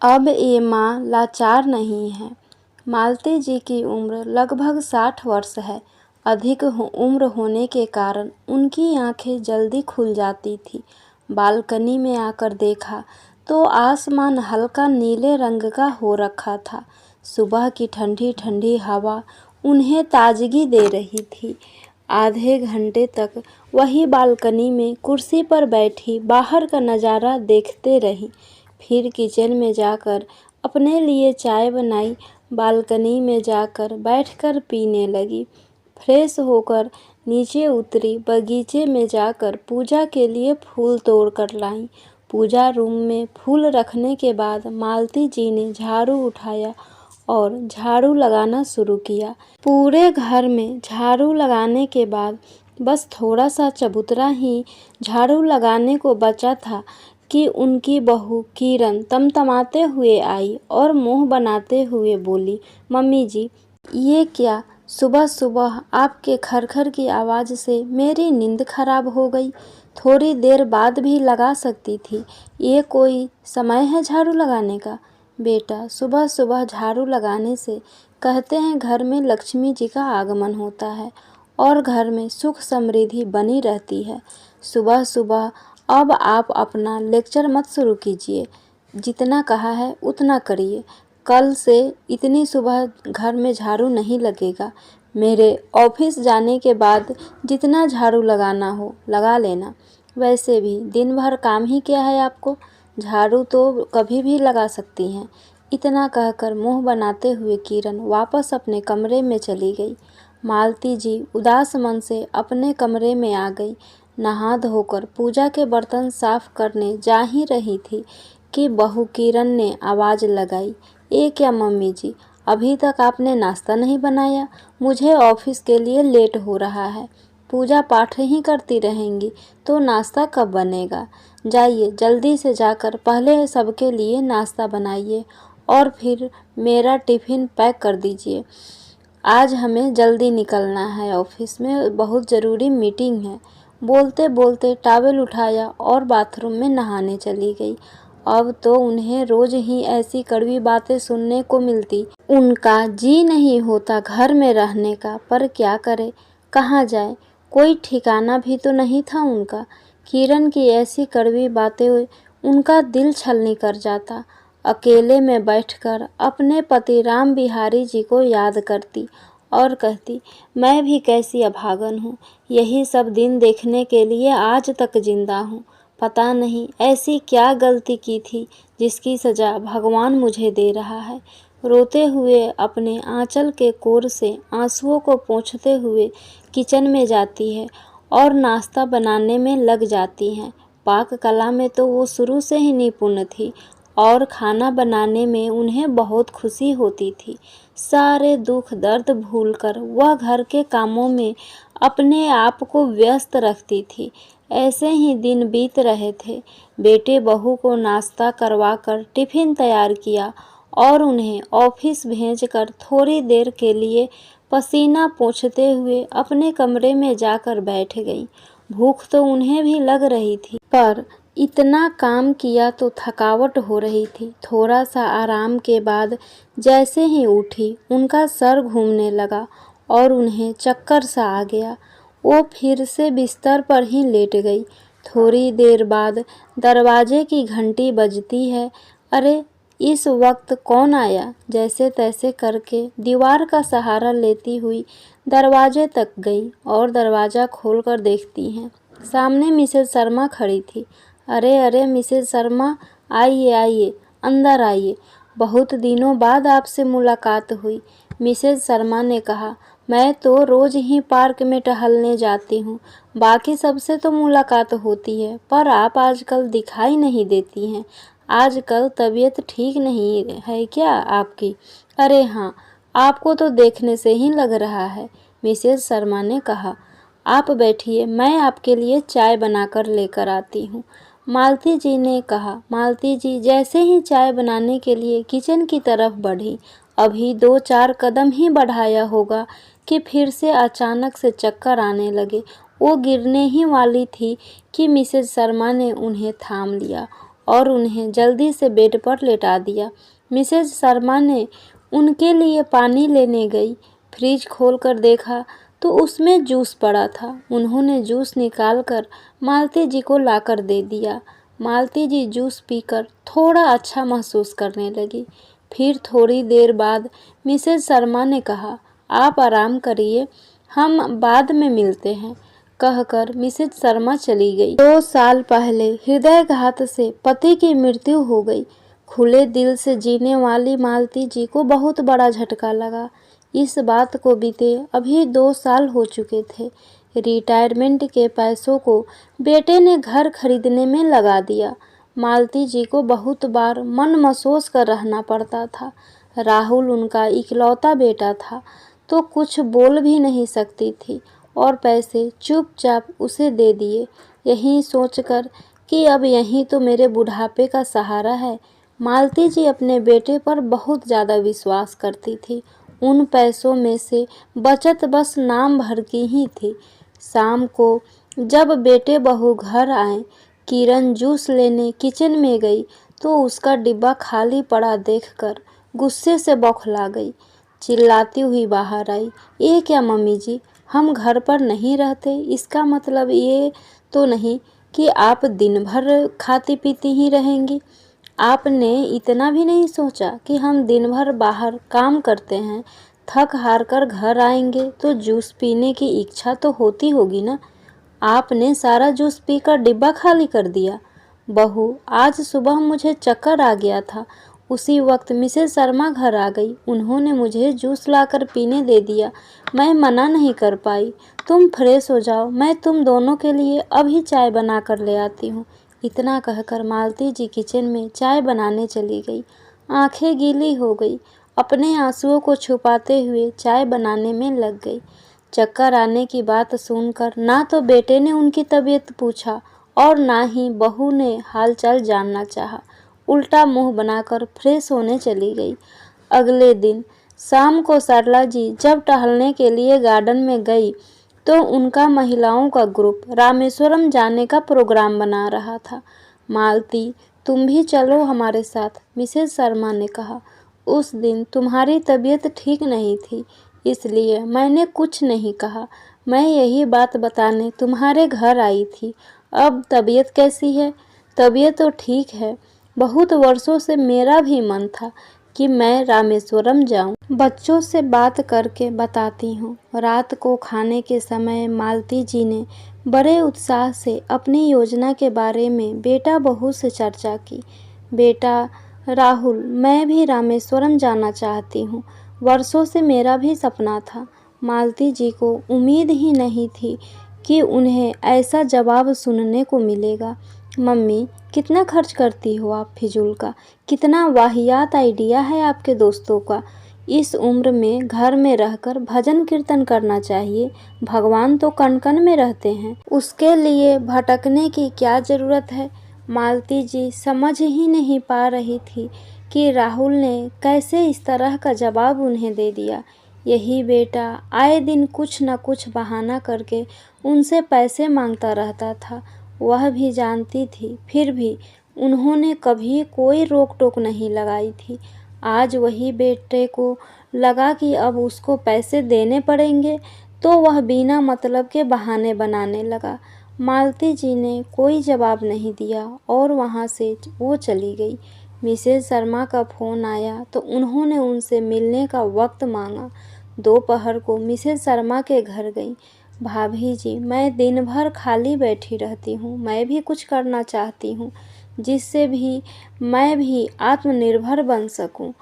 अब ये माँ लाचार नहीं है। मालती जी की उम्र लगभग 60 वर्ष है। अधिक उम्र होने के कारण उनकी आंखें जल्दी खुल जाती थी। बालकनी में आकर देखा तो आसमान हल्का नीले रंग का हो रखा था। सुबह की ठंडी ठंडी हवा उन्हें ताजगी दे रही थी। आधे घंटे तक वही बालकनी में कुर्सी पर बैठी बाहर का नज़ारा देखते रही। फिर किचन में जाकर अपने लिए चाय बनाई। बालकनी में जाकर बैठकर पीने लगी। फ्रेश होकर नीचे उतरी। बगीचे में जाकर पूजा के लिए फूल तोड़ कर लाई। पूजा रूम में फूल रखने के बाद मालती जी ने झाड़ू उठाया और झाड़ू लगाना शुरू किया। पूरे घर में झाड़ू लगाने के बाद बस थोड़ा सा चबूतरा ही झाड़ू लगाने को बचा था कि उनकी बहू किरण तमतमाते हुए आई और मुंह बनाते हुए बोली, मम्मी जी, ये क्या सुबह सुबह आपके खरखर की आवाज़ से मेरी नींद खराब हो गई। थोड़ी देर बाद भी लगा सकती थी। ये कोई समय है झाड़ू लगाने का? बेटा, सुबह सुबह झाड़ू लगाने से कहते हैं घर में लक्ष्मी जी का आगमन होता है और घर में सुख समृद्धि बनी रहती है। सुबह सुबह अब आप अपना लेक्चर मत शुरू कीजिए। जितना कहा है उतना करिए। कल से इतनी सुबह घर में झाड़ू नहीं लगेगा। मेरे ऑफिस जाने के बाद जितना झाड़ू लगाना हो लगा लेना। वैसे भी दिन भर काम ही क्या है आपको? झाड़ू तो कभी भी लगा सकती हैं। इतना कहकर मुंह बनाते हुए किरण वापस अपने कमरे में चली गई। मालती जी उदास मन से अपने कमरे में आ गई। नहा धोकर पूजा के बर्तन साफ करने जा ही रही थी कि बहू किरण ने आवाज़ लगाई, ये क्या मम्मी जी, अभी तक आपने नाश्ता नहीं बनाया? मुझे ऑफिस के लिए लेट हो रहा है। पूजा पाठ ही करती रहेंगी तो नाश्ता कब बनेगा? जाइए जल्दी से जाकर पहले सबके लिए नाश्ता बनाइए और फिर मेरा टिफ़िन पैक कर दीजिए। आज हमें जल्दी निकलना है, ऑफिस में बहुत ज़रूरी मीटिंग है। बोलते बोलते टॉवेल उठाया और बाथरूम में नहाने चली गई। अब तो उन्हें रोज ही ऐसी कड़वी बातें सुनने को मिलती। उनका जी नहीं होता घर में रहने का, पर क्या करे, कहाँ जाए, कोई ठिकाना भी तो नहीं था उनका। किरण की ऐसी कड़वी बातें उनका दिल छलनी कर जाता। अकेले में बैठकर अपने पति राम बिहारी जी को याद करती और कहती, मैं भी कैसी अभागन हूँ, यही सब दिन देखने के लिए आज तक जिंदा हूँ। पता नहीं ऐसी क्या गलती की थी जिसकी सज़ा भगवान मुझे दे रहा है। रोते हुए अपने आंचल के कोर से आंसुओं को पोंछते हुए किचन में जाती है और नाश्ता बनाने में लग जाती हैं। पाक कला में तो वो शुरू से ही निपुण थी और खाना बनाने में उन्हें बहुत खुशी होती थी। सारे दुख दर्द भूलकर वह घर के कामों में अपने आप को व्यस्त रखती थी। ऐसे ही दिन बीत रहे थे। बेटे बहू को नाश्ता करवाकर टिफ़िन तैयार किया और उन्हें ऑफिस भेजकर थोड़ी देर के लिए पसीना पोंछते हुए अपने कमरे में जाकर बैठ गई। भूख तो उन्हें भी लग रही थी, पर इतना काम किया तो थकावट हो रही थी। थोड़ा सा आराम के बाद जैसे ही उठी उनका सर घूमने लगा और उन्हें चक्कर सा आ गया। वो फिर से बिस्तर पर ही लेट गई। थोड़ी देर बाद दरवाजे की घंटी बजती है। अरे, इस वक्त कौन आया? जैसे तैसे करके दीवार का सहारा लेती हुई दरवाजे तक गई और दरवाज़ा खोलकर देखती हैं सामने मिसेज शर्मा खड़ी थी। अरे अरे मिसेज शर्मा, आइए आइए, अंदर आइए, बहुत दिनों बाद आपसे मुलाकात हुई। मिसेज शर्मा ने कहा, मैं तो रोज़ ही पार्क में टहलने जाती हूँ, बाकी सबसे तो मुलाकात होती है, पर आप आजकल दिखाई नहीं देती हैं। आजकल तबीयत ठीक नहीं है क्या आपकी? अरे हाँ, आपको तो देखने से ही लग रहा है, मिसेज शर्मा ने कहा। आप बैठिए, मैं आपके लिए चाय बनाकर लेकर आती हूँ, मालती जी ने कहा। मालती जी जैसे ही चाय बनाने के लिए किचन की तरफ बढ़ी, अभी 2-4 कदम ही बढ़ाया होगा कि फिर से अचानक से चक्कर आने लगे। वो गिरने ही वाली थी कि मिसेज शर्मा ने उन्हें थाम लिया और उन्हें जल्दी से बेड पर लेटा दिया। मिसेज शर्मा ने उनके लिए पानी लेने गई। फ्रिज खोलकर देखा तो उसमें जूस पड़ा था। उन्होंने जूस निकालकर मालती जी को लाकर दे दिया। मालती जी जूस पीकर थोड़ा अच्छा महसूस करने लगी। फिर थोड़ी देर बाद मिसेज शर्मा ने कहा, आप आराम करिए, हम बाद में मिलते हैं। कहकर मिसेज शर्मा चली गई। 2 साल पहले हृदयघात से पति की मृत्यु हो गई। खुले दिल से जीने वाली मालती जी को बहुत बड़ा झटका लगा। इस बात को बीते अभी 2 साल हो चुके थे। रिटायरमेंट के पैसों को बेटे ने घर खरीदने में लगा दिया। मालती जी को बहुत बार मन मसोस कर रहना पड़ता था। राहुल उनका इकलौता बेटा था तो कुछ बोल भी नहीं सकती थी और पैसे चुपचाप उसे दे दिए, यही सोचकर कि अब यही तो मेरे बुढ़ापे का सहारा है। मालती जी अपने बेटे पर बहुत ज़्यादा विश्वास करती थी। उन पैसों में से बचत बस नाम भर की ही थी। शाम को जब बेटे बहू घर आए, किरण जूस लेने किचन में गई तो उसका डिब्बा खाली पड़ा देखकर गुस्से से बौखला गई। चिल्लाती हुई बाहर आई, ये क्या मम्मी जी, हम घर पर नहीं रहते, इसका मतलब ये तो नहीं कि आप दिन भर खाती पीती ही रहेंगी। आपने इतना भी नहीं सोचा कि हम दिन भर बाहर काम करते हैं, थक हार कर घर आएंगे तो जूस पीने की इच्छा तो होती होगी ना। आपने सारा जूस पीकर डिब्बा खाली कर दिया। बहू, आज सुबह मुझे चक्कर आ गया था। उसी वक्त मिसेज शर्मा घर आ गई। उन्होंने मुझे जूस लाकर पीने दे दिया। मैं मना नहीं कर पाई। तुम फ्रेश हो जाओ, मैं तुम दोनों के लिए अभी चाय बना कर ले आती हूँ। इतना कहकर मालती जी किचन में चाय बनाने चली गई। आंखें गीली हो गई। अपने आंसुओं को छुपाते हुए चाय बनाने में लग गई। चक्कर आने की बात सुनकर ना तो बेटे ने उनकी तबीयत पूछा और ना ही बहू ने हालचाल जानना चाहा। उल्टा मुंह बनाकर फ्रेश होने चली गई। अगले दिन शाम को सरला जी जब टहलने के लिए गार्डन में गई तो उनका महिलाओं का ग्रुप रामेश्वरम जाने का प्रोग्राम बना रहा था। मालती, तुम भी चलो हमारे साथ, मिसेज शर्मा ने कहा। उस दिन तुम्हारी तबीयत ठीक नहीं थी, इसलिए मैंने कुछ नहीं कहा। मैं यही बात बताने तुम्हारे घर आई थी। अब तबीयत कैसी है? तबीयत तो ठीक है। बहुत वर्षों से मेरा भी मन था कि मैं रामेश्वरम जाऊं। बच्चों से बात करके बताती हूँ। रात को खाने के समय मालती जी ने बड़े उत्साह से अपनी योजना के बारे में बेटा बहू से चर्चा की। बेटा राहुल, मैं भी रामेश्वरम जाना चाहती हूँ। वर्षों से मेरा भी सपना था। मालती जी को उम्मीद ही नहीं थी कि उन्हें ऐसा जवाब सुनने को मिलेगा। मम्मी, कितना खर्च करती हो आप फिजूल का? कितना वाहियात आइडिया है आपके दोस्तों का। इस उम्र में घर में रहकर भजन कीर्तन करना चाहिए। भगवान तो कण कण में रहते हैं, उसके लिए भटकने की क्या ज़रूरत है। मालती जी समझ ही नहीं पा रही थी कि राहुल ने कैसे इस तरह का जवाब उन्हें दे दिया। यही बेटा आए दिन कुछ न कुछ बहाना करके उनसे पैसे मांगता रहता था। वह भी जानती थी, फिर भी उन्होंने कभी कोई रोक टोक नहीं लगाई थी। आज वही बेटे को लगा कि अब उसको पैसे देने पड़ेंगे तो वह बिना मतलब के बहाने बनाने लगा। मालती जी ने कोई जवाब नहीं दिया और वहाँ से वो चली गई। मिसेज शर्मा का फ़ोन आया तो उन्होंने उनसे मिलने का वक्त मांगा। दोपहर को मिसेज शर्मा के घर गई। भाभी जी, मैं दिन भर खाली बैठी रहती हूँ। मैं भी कुछ करना चाहती हूँ जिससे भी मैं भी आत्मनिर्भर बन सकूँ।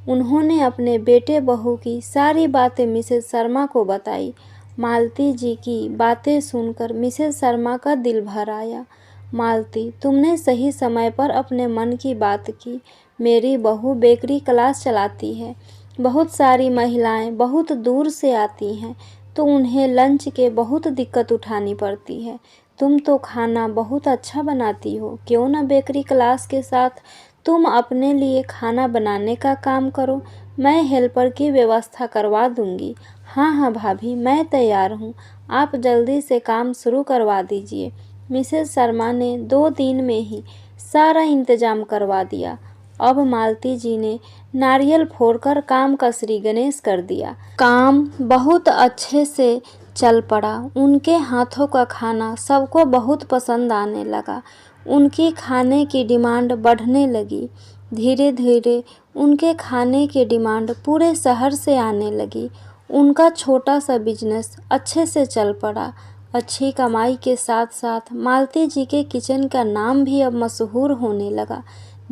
उन्होंने अपने बेटे बहू की सारी बातें मिसेज शर्मा को बताई। मालती जी की बातें सुनकर मिसेज शर्मा का दिल भर आया। मालती, तुमने सही समय पर अपने मन की बात की। मेरी बहू बेकरी क्लास चलाती है। बहुत सारी महिलाएं बहुत दूर से आती हैं तो उन्हें लंच के बहुत दिक्कत उठानी पड़ती है। तुम तो खाना बहुत अच्छा बनाती हो, क्यों ना बेकरी क्लास के साथ तुम अपने लिए खाना बनाने का काम करो। मैं हेल्पर की व्यवस्था करवा दूंगी। हाँ हाँ भाभी, मैं तैयार हूँ। आप जल्दी से काम शुरू करवा दीजिए। मिसेज शर्मा ने 2 दिन में ही सारा इंतजाम करवा दिया। अब मालती जी ने नारियल फोड़कर काम का श्री गणेश कर दिया। काम बहुत अच्छे से चल पड़ा। उनके हाथों का खाना सबको बहुत पसंद आने लगा। उनकी खाने की डिमांड बढ़ने लगी। धीरे धीरे उनके खाने की डिमांड पूरे शहर से आने लगी। उनका छोटा सा बिजनेस अच्छे से चल पड़ा। अच्छी कमाई के साथ साथ मालती जी के किचन का नाम भी अब मशहूर होने लगा।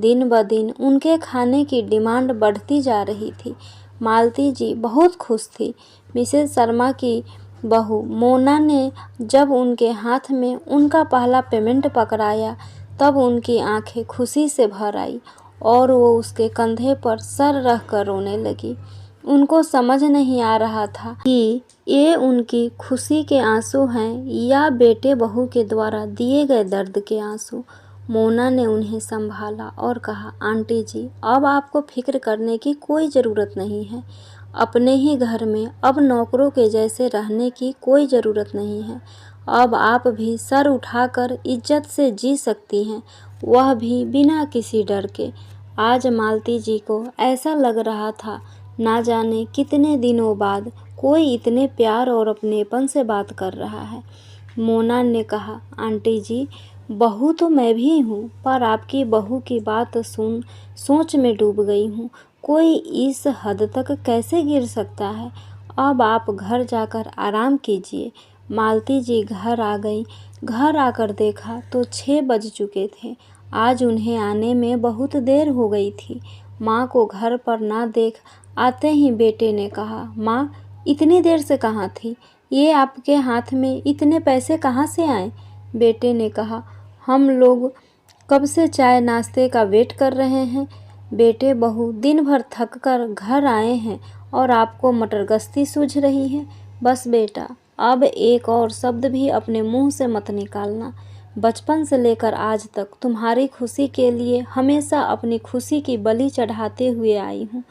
दिन ब दिन उनके खाने की डिमांड बढ़ती जा रही थी। मालती जी बहुत खुश थी। मिसेस शर्मा की बहू मोना ने जब उनके हाथ में उनका पहला पेमेंट पकड़ाया तब उनकी आंखें खुशी से भर आई और वो उसके कंधे पर सर रख कर रोने लगी। उनको समझ नहीं आ रहा था कि ये उनकी खुशी के आंसू हैं या बेटे बहू के द्वारा दिए गए दर्द के आंसू। मोना ने उन्हें संभाला और कहा, आंटी जी अब आपको फिक्र करने की कोई ज़रूरत नहीं है। अपने ही घर में अब नौकरों के जैसे रहने की कोई ज़रूरत नहीं है। अब आप भी सर उठाकर इज्जत से जी सकती हैं, वह भी बिना किसी डर के। आज मालती जी को ऐसा लग रहा था ना जाने कितने दिनों बाद कोई इतने प्यार और अपनेपन से बात कर रहा है। मोना ने कहा, आंटी जी बहू तो मैं भी हूँ, पर आपकी बहू की बात सुन सोच में डूब गई हूँ। कोई इस हद तक कैसे गिर सकता है। अब आप घर जाकर आराम कीजिए। मालती जी घर आ गई। घर आकर देखा तो 6 बज चुके थे। आज उन्हें आने में बहुत देर हो गई थी। माँ को घर पर ना देख आते ही बेटे ने कहा, माँ इतनी देर से कहाँ थी? ये आपके हाथ में इतने पैसे कहाँ से आए? बेटे ने कहा, हम लोग कब से चाय नाश्ते का वेट कर रहे हैं। बेटे बहू दिन भर थक कर घर आए हैं और आपको मटर गश्ती सूझ रही है। बस बेटा अब एक और शब्द भी अपने मुंह से मत निकालना। बचपन से लेकर आज तक तुम्हारी खुशी के लिए हमेशा अपनी खुशी की बलि चढ़ाते हुए आई हूँ,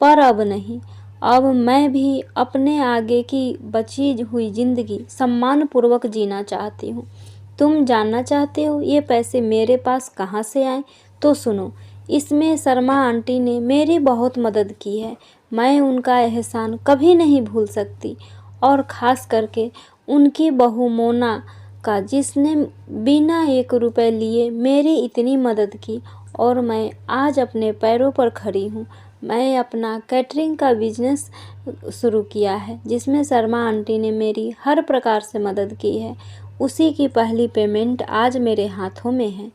पर अब नहीं। अब मैं भी अपने आगे की बची हुई ज़िंदगी सम्मानपूर्वक जीना चाहती हूँ। तुम जानना चाहते हो ये पैसे मेरे पास कहाँ से आए? तो सुनो, इसमें शर्मा आंटी ने मेरी बहुत मदद की है। मैं उनका एहसान कभी नहीं भूल सकती, और ख़ास करके उनकी बहू मोना का, जिसने बिना 1 रुपए लिए मेरी इतनी मदद की और मैं आज अपने पैरों पर खड़ी हूँ। मैं अपना कैटरिंग का बिजनेस शुरू किया है जिसमें शर्मा आंटी ने मेरी हर प्रकार से मदद की है। उसी की पहली पेमेंट आज मेरे हाथों में है।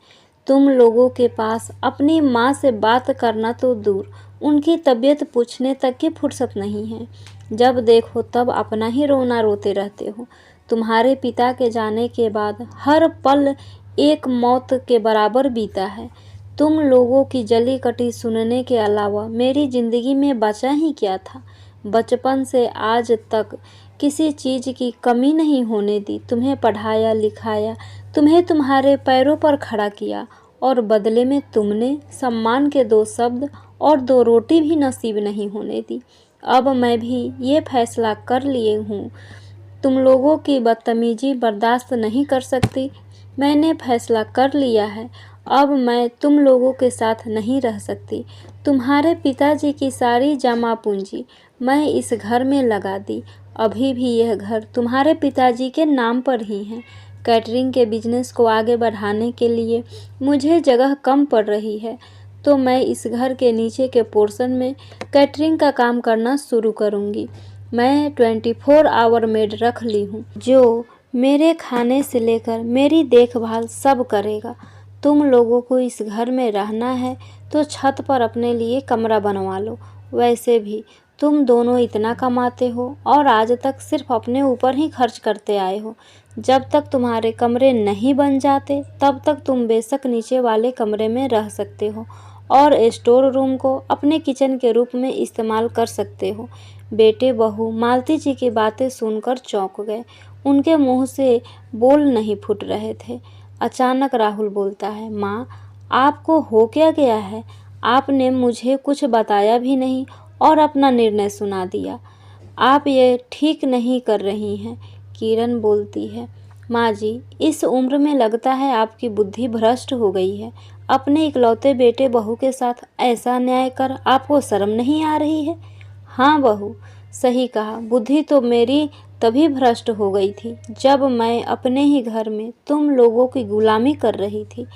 तुम लोगों के पास अपनी माँ से बात करना तो दूर, उनकी तबीयत पूछने तक की फुर्सत नहीं है। जब देखो तब अपना ही रोना रोते रहते हो। तुम्हारे पिता के जाने के बाद हर पल एक मौत के बराबर बीता है। तुम लोगों की जली कटी सुनने के अलावा मेरी ज़िंदगी में बचा ही क्या था। बचपन से आज तक किसी चीज़ की कमी नहीं होने दी। तुम्हें पढ़ाया लिखाया, तुम्हें तुम्हारे पैरों पर खड़ा किया, और बदले में तुमने सम्मान के 2 शब्द और 2 रोटी भी नसीब नहीं होने दी। अब मैं भी ये फैसला कर लिए हूँ, तुम लोगों की बदतमीजी बर्दाश्त नहीं कर सकती। मैंने फैसला कर लिया है, अब मैं तुम लोगों के साथ नहीं रह सकती। तुम्हारे पिताजी की सारी जमा पूंजी मैं इस घर में लगा दी। अभी भी यह घर तुम्हारे पिताजी के नाम पर ही है। कैटरिंग के बिजनेस को आगे बढ़ाने के लिए मुझे जगह कम पड़ रही है, तो मैं इस घर के नीचे के पोर्शन में कैटरिंग का काम करना शुरू करूँगी। मैं 24 आवर मेड रख ली हूँ, जो मेरे खाने से लेकर मेरी देखभाल सब करेगा। तुम लोगों को इस घर में रहना है तो छत पर अपने लिए कमरा बनवा लो। वैसे भी तुम दोनों इतना कमाते हो और आज तक सिर्फ अपने ऊपर ही खर्च करते आए हो। जब तक तुम्हारे कमरे नहीं बन जाते तब तक तुम बेशक नीचे वाले कमरे में रह सकते हो और स्टोर रूम को अपने किचन के रूप में इस्तेमाल कर सकते हो। बेटे बहू मालती जी की बातें सुनकर चौंक गए। उनके मुंह से बोल नहीं फूट रहे थे। अचानक राहुल बोलता है, माँ आपको हो क्या गया है? आपने मुझे कुछ बताया भी नहीं और अपना निर्णय सुना दिया। आप ये ठीक नहीं कर रही हैं। किरण बोलती है, माँ जी इस उम्र में लगता है आपकी बुद्धि भ्रष्ट हो गई है। अपने इकलौते बेटे बहू के साथ ऐसा अन्याय कर आपको शर्म नहीं आ रही है? हाँ बहू, सही कहा। बुद्धि तो मेरी तभी भ्रष्ट हो गई थी जब मैं अपने ही घर में तुम लोगों की गुलामी कर रही थी।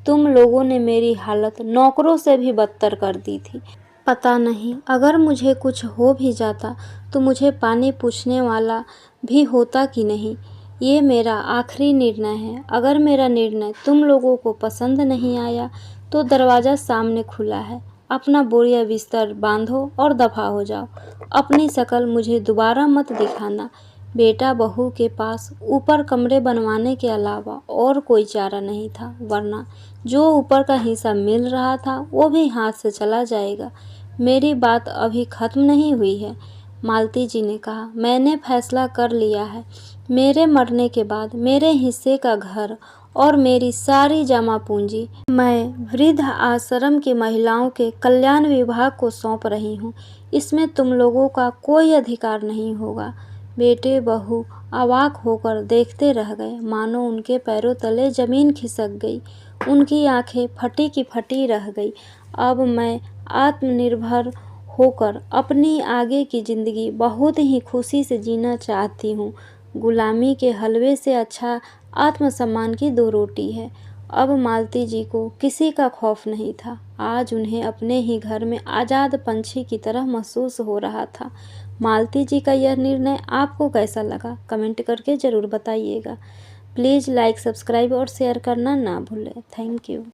तुम लोगों ने मेरी हालत नौकरों से भी बदतर कर दी थी। पता नहीं अगर मुझे कुछ हो भी जाता तो मुझे पानी पूछने वाला भी होता कि नहीं। ये मेरा आखिरी निर्णय है। अगर मेरा निर्णय तुम लोगों को पसंद नहीं आया तो दरवाज़ा सामने खुला है। अपना बोरिया बिस्तर बांधो और दफा हो जाओ। अपनी शक्ल मुझे दोबारा मत दिखाना। बेटा बहू के पास ऊपर कमरे बनवाने के अलावा और कोई चारा नहीं था, वरना जो ऊपर का हिस्सा मिल रहा था वो भी हाथ से चला जाएगा। मेरी बात अभी ख़त्म नहीं हुई है, मालती जी ने कहा। मैंने फैसला कर लिया है। मेरे मरने के बाद मेरे हिस्से का घर और मेरी सारी जमा पूंजी मैं वृद्ध आश्रम की महिलाओं के कल्याण विभाग को सौंप रही हूँ। इसमें तुम लोगों का कोई अधिकार नहीं होगा। बेटे बहू अवाक होकर देखते रह गए, मानो उनके पैरों तले जमीन खिसक गई। उनकी आंखें फटी की फटी रह गई। अब मैं आत्मनिर्भर होकर अपनी आगे की ज़िंदगी बहुत ही खुशी से जीना चाहती हूँ। गुलामी के हलवे से अच्छा आत्मसम्मान की 2 रोटी है। अब मालती जी को किसी का खौफ नहीं था। आज उन्हें अपने ही घर में आज़ाद पंछी की तरह महसूस हो रहा था। मालती जी का यह निर्णय आपको कैसा लगा? कमेंट करके ज़रूर बताइएगा। प्लीज़ लाइक, सब्सक्राइब और शेयर करना ना भूलें। Thank you.